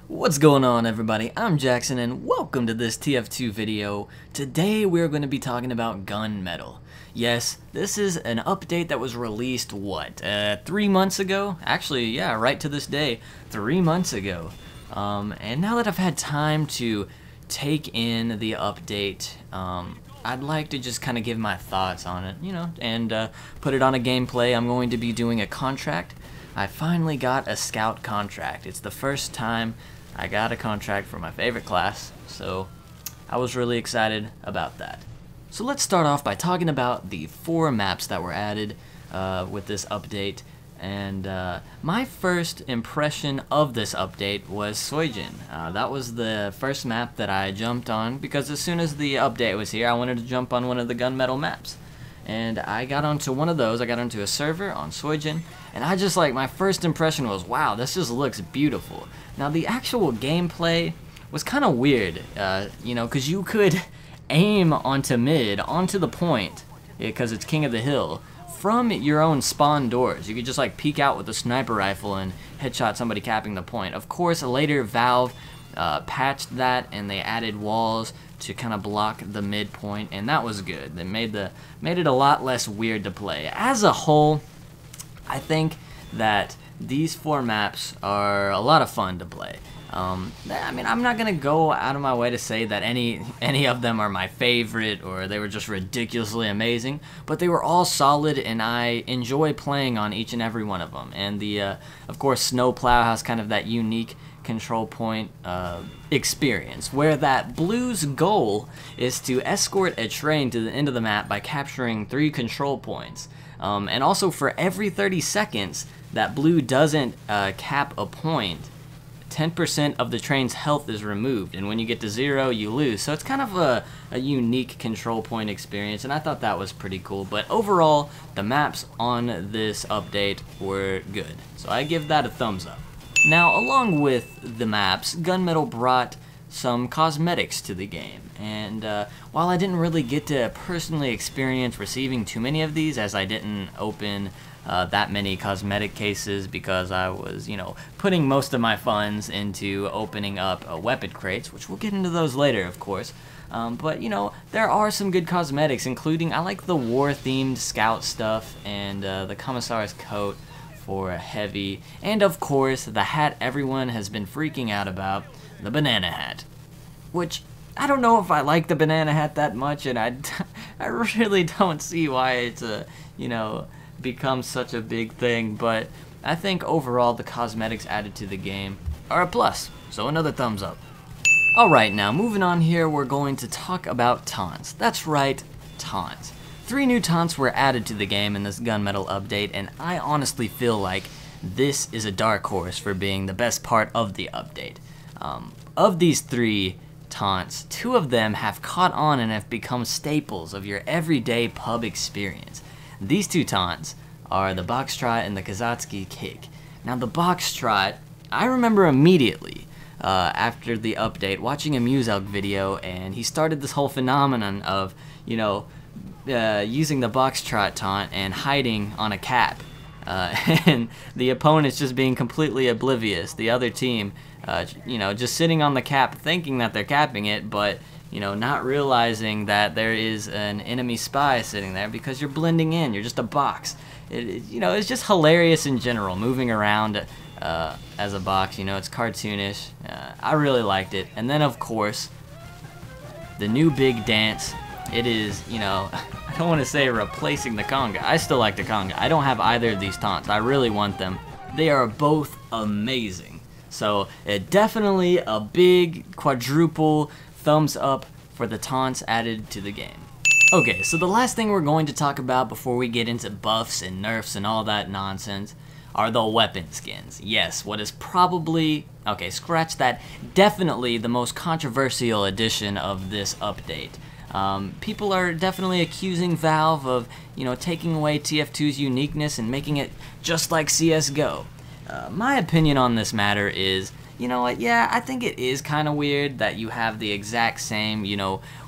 What's going on, everybody? I'm Jackson and welcome to this TF2 video. Today we're going to be talking about Gunmetal. Yes, this is an update that was released, 3 months ago? Actually, yeah, right to this day, 3 months ago. And now that I've had time to take in the update, I'd like to just kind of give my thoughts on it, and put it on a gameplay. I'm going to be doing a contract. I finally got a scout contract. It's the first time I got a contract for my favorite class, so I was really excited about that. So let's start off by talking about the 4 maps that were added with this update. And my first impression of this update was Soijin. That was the first map that I jumped on because as soon as the update was here, I wanted to jump on one of the Gunmetal maps. And I got onto one of those. I got onto a server on Soijin, and I just my first impression was, wow, this just looks beautiful. Now the actual gameplay was kind of weird, because you could aim onto mid, onto the point, because it's King of the Hill, from your own spawn doors. You could just peek out with a sniper rifle and headshot somebody capping the point. Of course, later Valve patched that and they added walls to kind of block the midpoint, and that was good. They made it a lot less weird to play. As a whole, I think that these 4 maps are a lot of fun to play. I mean, I'm not gonna go out of my way to say that any of them are my favorite or they were just ridiculously amazing, but they were all solid and I enjoy playing on each and every one of them. And of course, Snowplow has kind of that unique control point experience, where that blue's goal is to escort a train to the end of the map by capturing 3 control points. And also for every 30 seconds that blue doesn't cap a point, 10% of the train's health is removed, and when you get to 0, you lose. So it's kind of a unique control point experience, and I thought that was pretty cool. But overall, the maps on this update were good, so I give that a thumbs up. Now, along with the maps, Gunmetal brought some cosmetics to the game, and while I didn't really get to personally experience receiving too many of these, as I didn't open that many cosmetic cases because I was, putting most of my funds into opening up weapon crates, which we'll get into those later, of course. But, there are some good cosmetics, including, I like the war-themed scout stuff and the Commissar's coat for a heavy, and of course, the hat everyone has been freaking out about, the banana hat. Which, I don't know if I like the banana hat that much, and I really don't see why it's become such a big thing, but I think overall the cosmetics added to the game are a plus, so another thumbs up. Alright, now moving on here, we're going to talk about taunts. That's right, taunts. 3 new taunts were added to the game in this Gunmetal update, and I honestly feel like this is a dark horse for being the best part of the update. Of these 3 taunts, 2 of them have caught on and have become staples of your everyday pub experience. These 2 taunts are the box trot and the Kazatsky kick. Now the box trot, I remember immediately after the update watching a Muselk video, and he started this whole phenomenon of, using the box trot taunt and hiding on a cap. And the opponent's just being completely oblivious. The other team, just sitting on the cap thinking that they're capping it, but not realizing that there is an enemy spy sitting there because you're blending in, you're just a box. It's just hilarious in general, moving around as a box, it's cartoonish. I really liked it. And then of course, the new big dance, it is, I don't want to say replacing the conga. I still like the conga. I don't have either of these taunts. I really want them. They are both amazing. So definitely a big quadruple thumbs up for the taunts added to the game. Okay, so the last thing we're going to talk about before we get into buffs and nerfs and all that nonsense are the weapon skins. Yes, what is probably, okay, scratch that, definitely the most controversial addition of this update. People are definitely accusing Valve of, taking away TF2's uniqueness and making it just like CSGO. My opinion on this matter is, you know what, yeah, I think it is kind of weird that you have the exact same,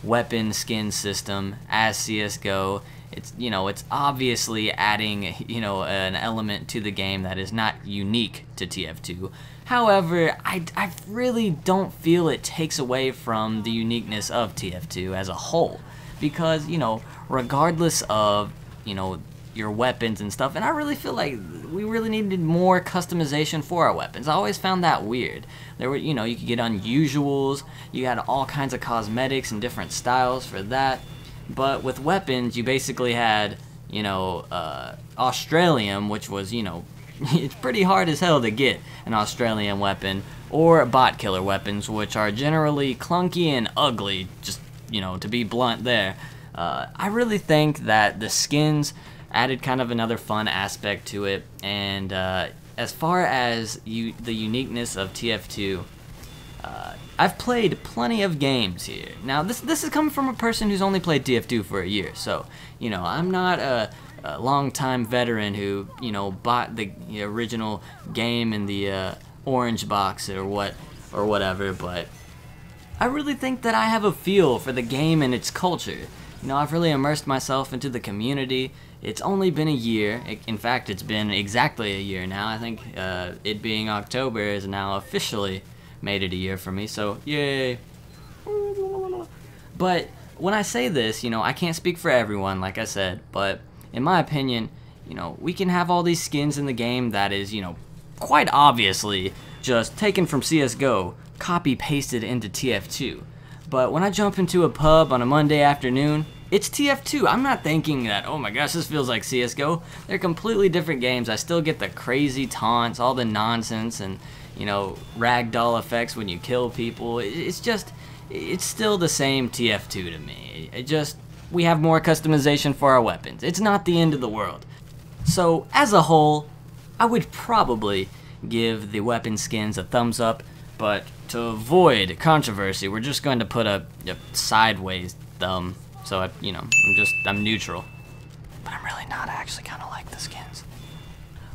weapon skin system as CSGO. It's, it's obviously adding, an element to the game that is not unique to TF2. However, I really don't feel it takes away from the uniqueness of TF2 as a whole, because, you know, regardless of, you know, your weapons and stuff, and I really feel like we really needed more customization for our weapons. I always found that weird. There were, you know, you could get unusuals, you had all kinds of cosmetics and different styles for that, but with weapons, you basically had, you know, Australium, which was, you know, it's pretty hard as hell to get an Australian weapon, or bot killer weapons, which are generally clunky and ugly, just, you know, to be blunt there. I really think that the skins added kind of another fun aspect to it, and as far as the uniqueness of TF2, I've played plenty of games here. Now, this is coming from a person who's only played TF2 for a year, so, you know, I'm not a long-time veteran who, you know, bought the original game in the orange box or whatever, but I really think that I have a feel for the game and its culture. You know, I've really immersed myself into the community. It's only been a year. In fact, it's been exactly a year now. I think it being October is now officially made it a year for me, so yay. But when I say this, you know, I can't speak for everyone, like I said, but in my opinion, you know, we can have all these skins in the game that is, you know, quite obviously just taken from CSGO, copy-pasted into TF2. But when I jump into a pub on a Monday afternoon, it's TF2. I'm not thinking that, oh my gosh, this feels like CSGO. They're completely different games. I still get the crazy taunts, all the nonsense, and, you know, ragdoll effects when you kill people. It's still the same TF2 to me. We have more customization for our weapons. It's not the end of the world. So, as a whole, I would probably give the weapon skins a thumbs up, but to avoid controversy, we're just going to put a sideways thumb. So, I'm neutral. But I'm really not. I actually kind of like the skins.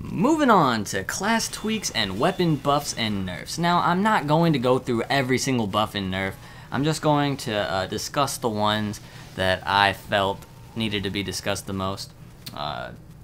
Moving on to class tweaks and weapon buffs and nerfs. Now, I'm not going to go through every single buff and nerf. I'm just going to discuss the ones that I felt needed to be discussed the most.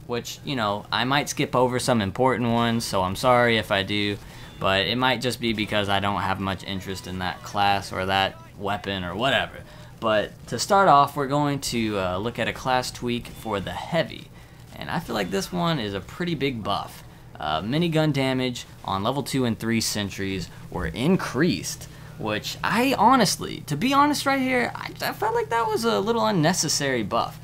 Which, you know, I might skip over some important ones, so I'm sorry if I do. But it might just be because I don't have much interest in that class or that weapon or whatever. But to start off, we're going to look at a class tweak for the Heavy. And I feel like this one is a pretty big buff. Minigun damage on level 2 and 3 sentries were increased, which I honestly, to be honest right here, I felt like that was a little unnecessary buff.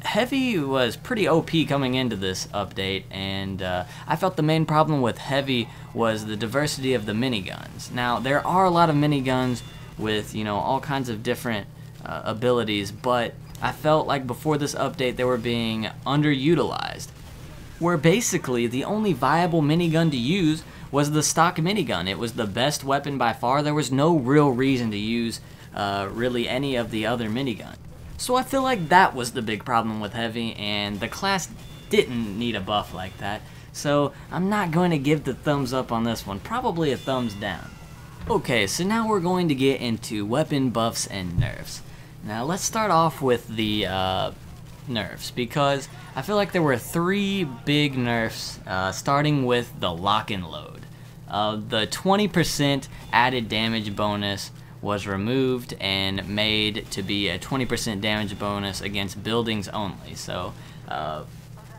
Heavy was pretty OP coming into this update, and I felt the main problem with Heavy was the diversity of the miniguns. Now, there are a lot of miniguns with, you know, all kinds of different abilities, but I felt like before this update they were being underutilized, where basically the only viable minigun to use was the stock minigun. It was the best weapon by far. There was no real reason to use really any of the other miniguns. So I feel like that was the big problem with Heavy, and the class didn't need a buff like that. So I'm not going to give the thumbs up on this one, probably a thumbs down. Okay, so now we're going to get into weapon buffs and nerfs. Now let's start off with the nerfs, because I feel like there were 3 big nerfs, starting with the lock and load. The 20% added damage bonus was removed and made to be a 20% damage bonus against buildings only. So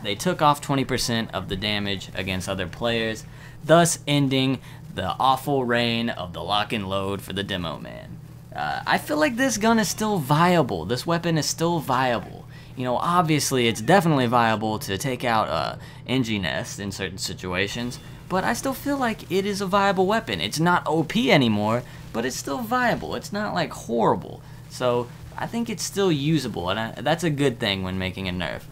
they took off 20% of the damage against other players, thus ending the awful reign of the lock and load for the demo man. I feel like this gun is still viable. This weapon is still viable. You know, obviously it's definitely viable to take out NG Nest in certain situations, but I still feel like it is a viable weapon. It's not OP anymore, but it's still viable. It's not like horrible. So I think it's still usable, and that's a good thing when making a nerf.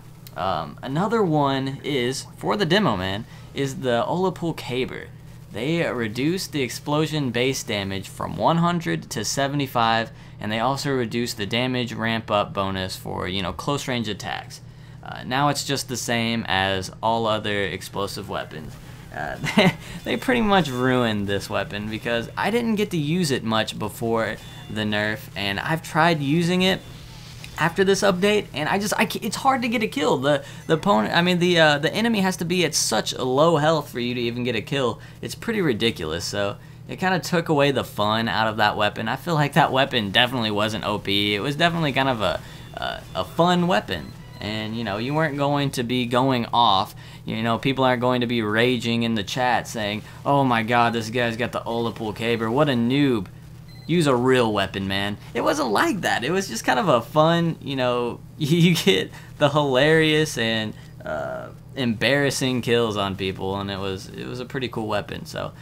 Another one is, for the demo man, is the Olapul Caber. They reduced the explosion base damage from 100 to 75, and they also reduced the damage ramp up bonus for, you know, close range attacks. Now it's just the same as all other explosive weapons. They pretty much ruined this weapon because I didn't get to use it much before the nerf, and I've tried using it, after this update, and it's hard to get a kill. The opponent, I mean the enemy has to be at such a low health for you to even get a kill. It's pretty ridiculous. So it kind of took away the fun out of that weapon. I feel like that weapon definitely wasn't OP. It was definitely kind of a fun weapon, and you know, you weren't going to be going off. You know, people aren't going to be raging in the chat saying, "Oh my God, this guy's got the Olipul Caber. What a noob." Use a real weapon, man. It wasn't like that. It was just kind of a fun, you know, you get the hilarious and embarrassing kills on people, and it was a pretty cool weapon. So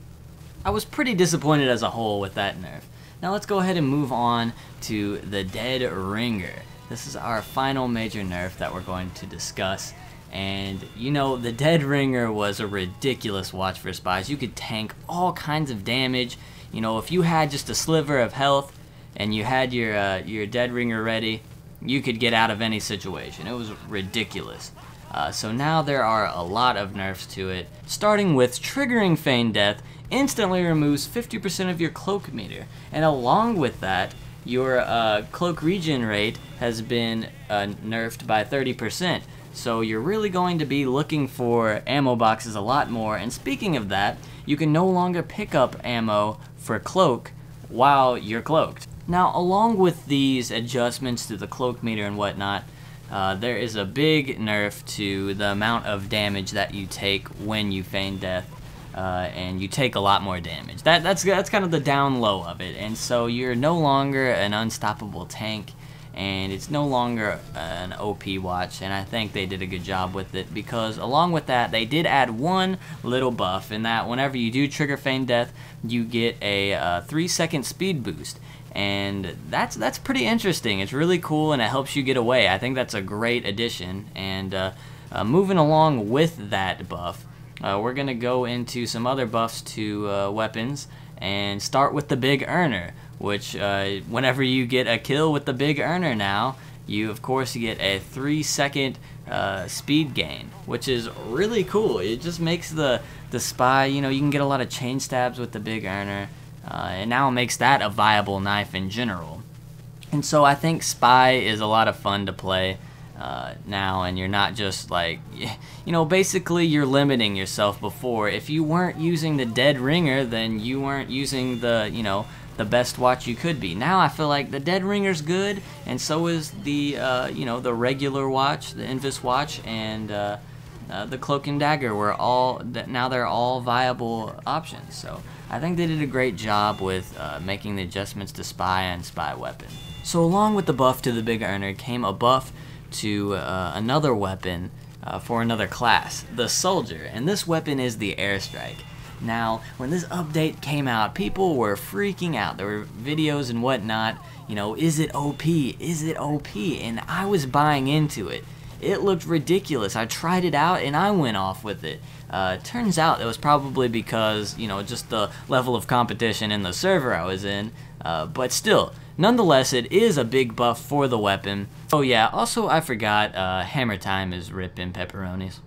I was pretty disappointed as a whole with that nerf. Now let's go ahead and move on to the Dead Ringer. This is our final major nerf that we're going to discuss. And you know, the Dead Ringer was a ridiculous watch for spies. You could tank all kinds of damage. You know, if you had just a sliver of health and you had your Dead Ringer ready, you could get out of any situation. It was ridiculous. So now there are a lot of nerfs to it, starting with triggering Feign Death instantly removes 50% of your cloak meter, and along with that, your cloak regen rate has been nerfed by 30%. So you're really going to be looking for ammo boxes a lot more. And speaking of that, you can no longer pick up ammo for cloak while you're cloaked. Now, along with these adjustments to the cloak meter and whatnot, there is a big nerf to the amount of damage that you take when you feign death, and you take a lot more damage. That's kind of the down low of it, and so you're no longer an unstoppable tank, and it's no longer an OP watch, and I think they did a good job with it, because along with that, they did add one little buff, in that whenever you do trigger Feign Death, you get a 3-second speed boost. And that's pretty interesting. It's really cool, and it helps you get away. I think that's a great addition. And moving along with that buff, we're gonna go into some other buffs to weapons, and start with the Big Earner, which whenever you get a kill with the Big Earner now, you of course get a 3-second speed gain, which is really cool. It just makes the spy, you know, you can get a lot of chain stabs with the Big Earner. And now it makes that a viable knife in general. And so I think Spy is a lot of fun to play now, and you're not just like, you know, basically you're limiting yourself. Before, if you weren't using the Dead Ringer, then you weren't using the, you know, the best watch you could be. Now I feel like the Dead Ringer's good, and so is the, you know, the regular watch, the Invis watch, and the Cloak and Dagger were all, now they're all viable options. So I think they did a great job with making the adjustments to Spy and Spy weapon. So along with the buff to the Big Earner came a buff to another weapon for another class, the Soldier, and this weapon is the Airstrike. Now, when this update came out, people were freaking out. There were videos and whatnot, you know, is it OP? Is it OP? And I was buying into it. It looked ridiculous. I tried it out and I went off with it. Turns out it was probably because, you know, just the level of competition in the server I was in. But still, nonetheless, it is a big buff for the weapon. Oh yeah, also I forgot, Hammer Time is ripping pepperonis.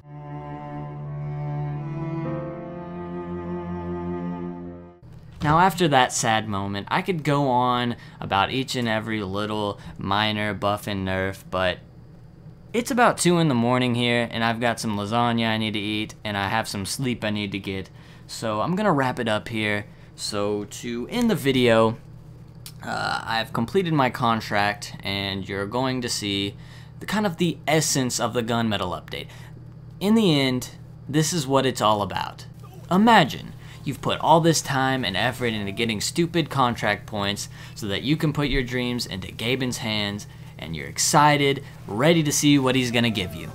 Now after that sad moment, I could go on about each and every little minor buff and nerf, but it's about 2 in the morning here, and I've got some lasagna I need to eat, and I have some sleep I need to get. So I'm gonna wrap it up here. So to end the video, I've completed my contract, and you're going to see the kind of the essence of the gunmetal update. In the end, this is what it's all about. Imagine you've put all this time and effort into getting stupid contract points so that you can put your dreams into Gaben's hands, and you're excited, ready to see what he's gonna give you.